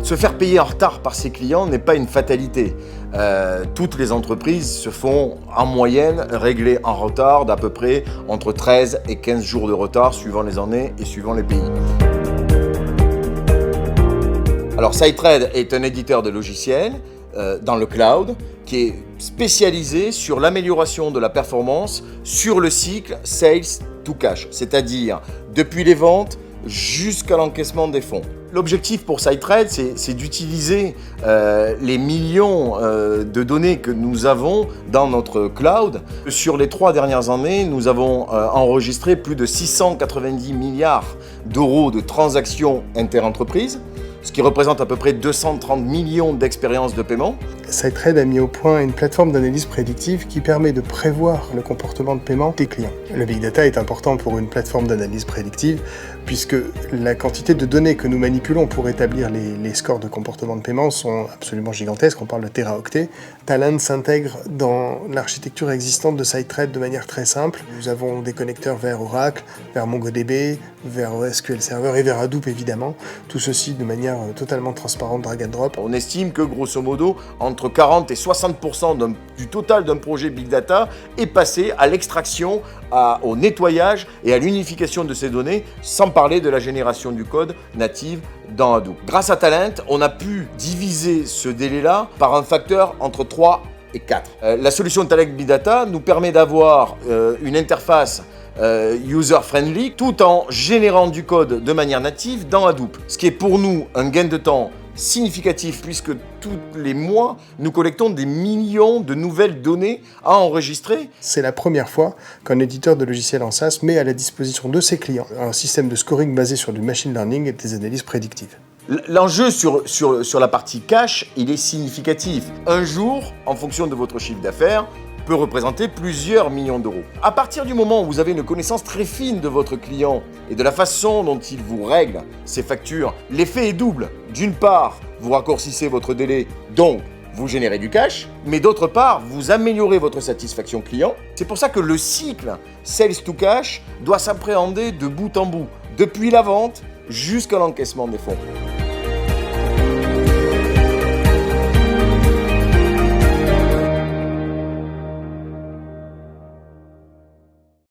Se faire payer en retard par ses clients n'est pas une fatalité. Toutes les entreprises se font en moyenne régler en retard d'à peu près entre 13 et 15 jours de retard suivant les années et suivant les pays. Alors SiteTrade est un éditeur de logiciels dans le cloud qui est spécialisé sur l'amélioration de la performance sur le cycle Sales to Cash, c'est-à-dire depuis les ventes jusqu'à l'encaissement des fonds. L'objectif pour SiteTrade, c'est d'utiliser les millions de données que nous avons dans notre cloud. Sur les 3 dernières années, nous avons enregistré plus de 690 milliards d'euros de transactions interentreprises, ce qui représente à peu près 230 millions d'expériences de paiement. SiteTrade a mis au point une plateforme d'analyse prédictive qui permet de prévoir le comportement de paiement des clients. Le Big Data est important pour une plateforme d'analyse prédictive puisque la quantité de données que nous manipulons pour établir les scores de comportement de paiement sont absolument gigantesques, on parle de téraoctets. Talend s'intègre dans l'architecture existante de SiteTrade de manière très simple. Nous avons des connecteurs vers Oracle, vers MongoDB, vers SQL Server et vers Hadoop évidemment. Tout ceci de manière totalement transparente, drag and drop. On estime que grosso modo, entre 40 et 60% du total d'un projet Big Data est passé à l'extraction, au nettoyage et à l'unification de ces données, sans parler de la génération du code native dans Hadoop. Grâce à Talend, on a pu diviser ce délai-là par un facteur entre 3 et 4. La solution Talend Big Data nous permet d'avoir une interface user-friendly tout en générant du code de manière native dans Hadoop. Ce qui est pour nous un gain de temps significatif puisque tous les mois, nous collectons des millions de nouvelles données à enregistrer. C'est la première fois qu'un éditeur de logiciels en SaaS met à la disposition de ses clients un système de scoring basé sur du machine learning et des analyses prédictives. L'enjeu sur la partie cash, il est significatif. Un jour, en fonction de votre chiffre d'affaires, peut représenter plusieurs millions d'euros. À partir du moment où vous avez une connaissance très fine de votre client et de la façon dont il vous règle ses factures, l'effet est double. D'une part, vous raccourcissez votre délai, donc vous générez du cash, mais d'autre part, vous améliorez votre satisfaction client. C'est pour ça que le cycle Sales to Cash doit s'appréhender de bout en bout, depuis la vente jusqu'à l'encaissement des fonds.